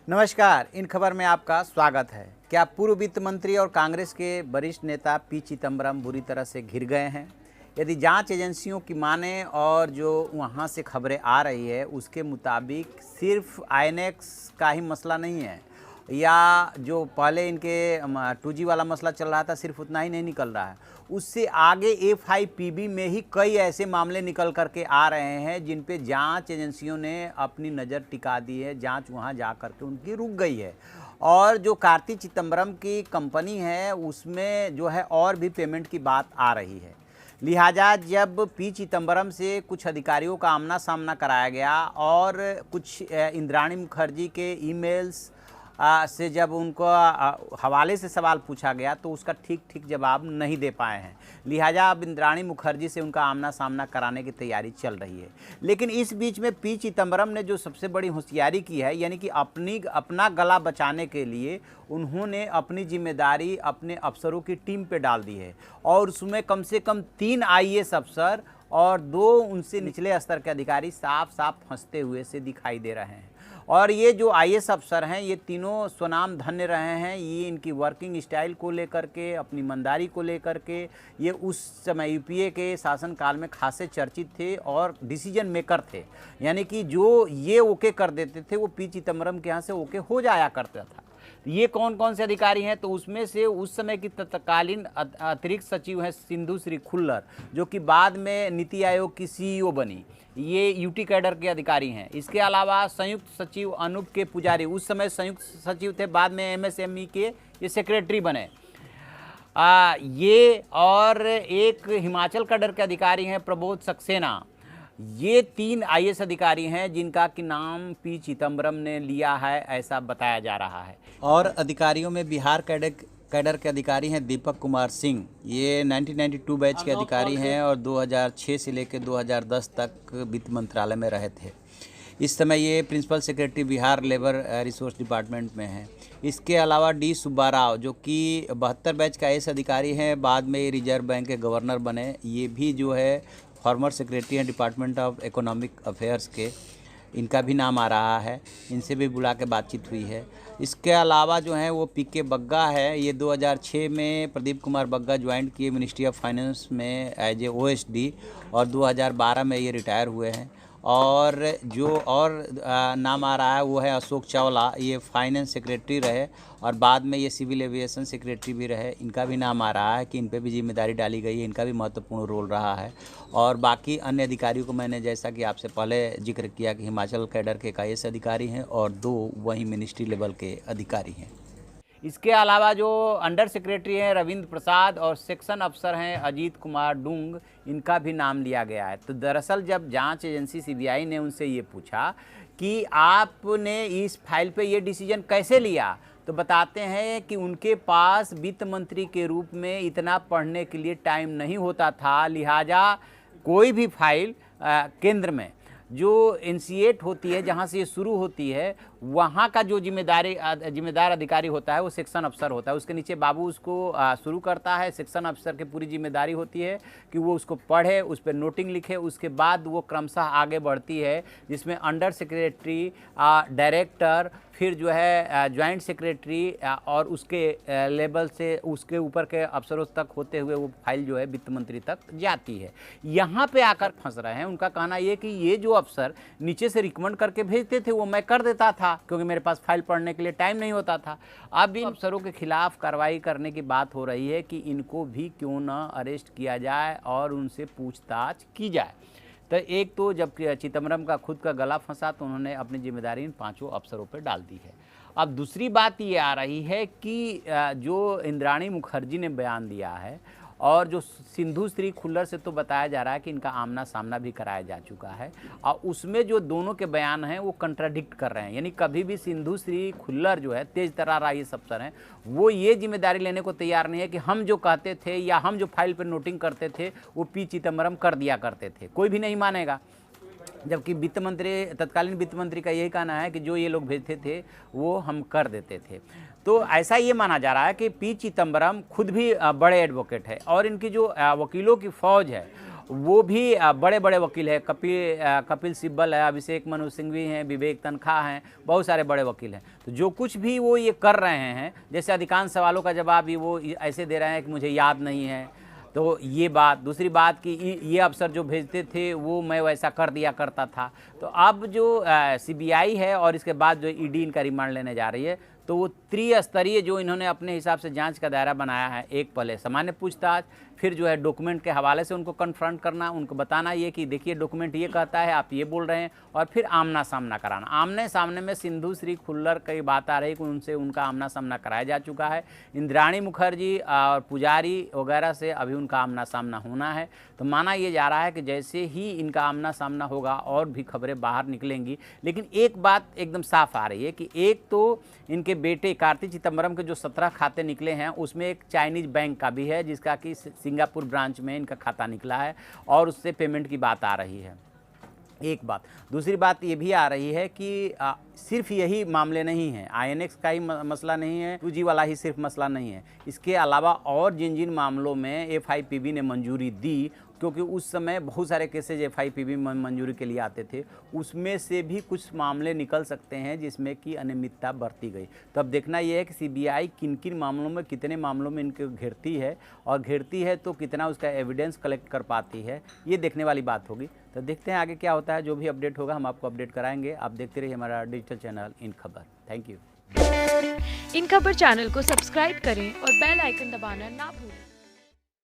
नमस्कार, इन खबर में आपका स्वागत है। क्या पूर्व वित्त मंत्री और कांग्रेस के वरिष्ठ नेता पी चिदम्बरम बुरी तरह से घिर गए हैं? यदि जांच एजेंसियों की माने और जो वहां से खबरें आ रही है उसके मुताबिक सिर्फ आईएनएक्स का ही मसला नहीं है, या जो पहले इनके 2G वाला मसला चल रहा था सिर्फ उतना ही नहीं निकल रहा है, उससे आगे FIPB में ही कई ऐसे मामले निकल करके आ रहे हैं जिन पे जांच एजेंसियों ने अपनी नज़र टिका दी है। जांच वहां जा करके उनकी रुक गई है और जो कार्ति चिदम्बरम की कंपनी है उसमें जो है और भी पेमेंट की बात आ रही है। लिहाजा जब पी चिदम्बरम से कुछ अधिकारियों का आमना सामना कराया गया और कुछ इंद्राणी मुखर्जी के ईमेल्स से जब उनको हवाले से सवाल पूछा गया तो उसका ठीक ठीक जवाब नहीं दे पाए हैं। लिहाजा अब इंद्राणी मुखर्जी से उनका आमना सामना कराने की तैयारी चल रही है। लेकिन इस बीच में पी चिदम्बरम ने जो सबसे बड़ी होशियारी की है, यानी कि अपना गला बचाने के लिए उन्होंने अपनी जिम्मेदारी अपने अफसरों की टीम पे डाल दी है और उसमें कम से कम 3 IAS अफसर और 2 उनसे निचले स्तर के अधिकारी साफ साफ फंसते हुए से दिखाई दे रहे हैं। और ये जो IAS अफसर हैं ये तीनों स्वनाम धन्य रहे हैं। ये इनकी वर्किंग स्टाइल को लेकर के, अपनी ईमानदारी को लेकर के ये उस समय UPA के शासनकाल में खासे चर्चित थे और डिसीजन मेकर थे, यानी कि जो ये ओके कर देते थे वो पी चिदम्बरम के यहाँ से ओके हो जाया करता था। ये कौन कौन से अधिकारी हैं, तो उसमें से उस समय की तत्कालीन अतिरिक्त सचिव हैं सिंधु श्री खुल्लर, जो कि बाद में नीति आयोग की CEO बनी। ये UT कैडर के अधिकारी हैं। इसके अलावा संयुक्त सचिव अनूप के पुजारी उस समय संयुक्त सचिव थे, बाद में MSME के ये सेक्रेटरी बने। ये और एक हिमाचल कैडर के अधिकारी हैं प्रबोध सक्सेना। ये 3 IAS अधिकारी हैं जिनका कि नाम पी चिदम्बरम ने लिया है, ऐसा बताया जा रहा है। और अधिकारियों में बिहार कैडर के अधिकारी हैं दीपक कुमार सिंह। ये 1992 बैच के अधिकारी हैं और 2006 से लेकर 2010 तक वित्त मंत्रालय में रहे थे। इस समय ये principal secretary Bihar labour resource department में हैं। इसके अलावा D सुब्बा राव, जो कि 72 बैच का IAS अधिकारी हैं, बाद में रिजर्व बैंक के गवर्नर बने। ये भी जो है फॉर्मर सेक्रेटरी हैं डिपार्टमेंट ऑफ इकोनॉमिक अफेयर्स के। इनका भी नाम आ रहा है, इनसे भी बुला के बातचीत हुई है। इसके अलावा जो है वो PK बग्गा है। ये 2006 में प्रदीप कुमार बग्गा ज्वाइन किए मिनिस्ट्री ऑफ फाइनेंस में एज ए OSD और 2012 में ये रिटायर हुए हैं। और जो और नाम आ रहा है वो है अशोक चावला। ये फाइनेंस सेक्रेटरी रहे और बाद में ये सिविल एविएशन सेक्रेटरी भी रहे। इनका भी नाम आ रहा है कि इन पे भी जिम्मेदारी डाली गई है, इनका भी महत्वपूर्ण रोल रहा है। और बाकी अन्य अधिकारियों को मैंने जैसा कि आपसे पहले जिक्र किया कि हिमाचल कैडर के IAS अधिकारी हैं और 2 वहीं मिनिस्ट्री लेवल के अधिकारी हैं। इसके अलावा जो अंडर सेक्रेटरी हैं रविंद्र प्रसाद और सेक्शन अफसर हैं अजीत कुमार डूंग, इनका भी नाम लिया गया है। तो दरअसल जब जांच एजेंसी CBI ने उनसे ये पूछा कि आपने इस फाइल पे ये डिसीजन कैसे लिया, तो बताते हैं कि उनके पास वित्त मंत्री के रूप में इतना पढ़ने के लिए टाइम नहीं होता था। लिहाजा कोई भी फाइल केंद्र में जो NC8 होती है, जहाँ से ये शुरू होती है, वहाँ का जो जिम्मेदार अधिकारी होता है वो सेक्शन अफसर होता है। उसके नीचे बाबू उसको शुरू करता है। सेक्शन अफसर की पूरी जिम्मेदारी होती है कि वो उसको पढ़े, उस पर नोटिंग लिखे। उसके बाद वो क्रमशः आगे बढ़ती है, जिसमें अंडर सेक्रेटरी, डायरेक्टर, फिर जो है ज्वाइंट सेक्रेटरी और उसके लेवल से उसके ऊपर के अफसरों तक होते हुए वो फाइल जो है वित्त मंत्री तक जाती है। यहाँ पे आकर फंस रहे हैं। उनका कहना ये कि ये जो अफसर नीचे से रिकमेंड करके भेजते थे वो मैं कर देता था, क्योंकि मेरे पास फाइल पढ़ने के लिए टाइम नहीं होता था। अब इन अफसरों के खिलाफ कार्रवाई करने की बात हो रही है कि इनको भी क्यों ना अरेस्ट किया जाए और उनसे पूछताछ की जाए। तो एक तो जब चिदम्बरम का खुद का गला फंसा तो उन्होंने अपनी जिम्मेदारी इन 5 अफसरों पर डाल दी है। अब दूसरी बात ये आ रही है कि जो इंद्राणी मुखर्जी ने बयान दिया है और जो सिंधु श्री खुल्लर से तो बताया जा रहा है कि इनका आमना सामना भी कराया जा चुका है, और उसमें जो दोनों के बयान हैं वो कंट्राडिक्ट कर रहे हैं। यानी कभी भी सिंधु श्री खुल्लर जो है तेज तर्रार IAS अफसर हैं, वो ये जिम्मेदारी लेने को तैयार नहीं है कि हम जो कहते थे या हम जो फाइल पर नोटिंग करते थे वो पी चिदम्बरम कर दिया करते थे। कोई भी नहीं मानेगा। जबकि वित्त मंत्री, तत्कालीन वित्त मंत्री का यही कहना है कि जो ये लोग भेजते थे वो हम कर देते थे। तो ऐसा ये माना जा रहा है कि पी चिदम्बरम खुद भी बड़े एडवोकेट है और इनकी जो वकीलों की फ़ौज है वो भी बड़े बड़े वकील हैं, कपिल सिब्बल है, अभिषेक मनु सिंघवी हैं, विवेक तनखा हैं, बहुत सारे बड़े वकील हैं। तो जो कुछ भी वो ये कर रहे हैं, जैसे अधिकांश सवालों का जवाब भी वो ऐसे दे रहे हैं कि मुझे याद नहीं है। तो ये बात, दूसरी बात कि ये अफसर जो भेजते थे वो मैं वैसा कर दिया करता था। तो अब जो CBI है और इसके बाद जो ED इनका रिमांड लेने जा रही है, तो वो त्रिस्तरीय जो इन्होंने अपने हिसाब से जांच का दायरा बनाया है, एक पहले सामान्य पूछताछ, फिर जो है डॉक्यूमेंट के हवाले से उनको कन्फ्रंट करना, उनको बताना ये कि देखिए डॉक्यूमेंट ये कहता है, आप ये बोल रहे हैं, और फिर आमना सामना कराना। आमने सामने में सिंधु श्री खुल्लर कई बात आ रही कि उनसे उनका आमना सामना कराया जा चुका है। इंद्राणी मुखर्जी और पुजारी वगैरह से अभी उनका आमना सामना होना है। तो माना ये जा रहा है कि जैसे ही इनका आमना सामना होगा और भी खबरें बाहर निकलेंगी। लेकिन एक बात एकदम साफ आ रही है कि एक तो इनके बेटे कार्ति चिदंबरम के जो 17 खाते निकले हैं, उसमें एक चाइनीज बैंक का भी है जिसका कि सिंगापुर ब्रांच में इनका खाता निकला है और उससे पेमेंट की बात आ रही है। एक बात, दूसरी बात ये भी आ रही है कि सिर्फ यही मामले नहीं हैं, INX का ही मसला नहीं है, 2G वाला ही सिर्फ मसला नहीं है। इसके अलावा और जिन जिन मामलों में FIPB ने मंजूरी दी, क्योंकि उस समय बहुत सारे केसेज FIPB में मंजूरी के लिए आते थे, उसमें से भी कुछ मामले निकल सकते हैं जिसमें कि अनियमितता बरती गई। तो अब देखना यह है कि CBI किन किन मामलों में, कितने मामलों में इनको घेरती है, और घेरती है तो कितना उसका एविडेंस कलेक्ट कर पाती है, ये देखने वाली बात होगी। तो देखते हैं आगे क्या होता है। जो भी अपडेट होगा हम आपको अपडेट कराएंगे। आप देखते रहिए हमारा डिजिटल चैनल इन खबर। Thank you. इन खबर चैनल को सब्सक्राइब करें और बेल आइकन दबाना ना भूलें।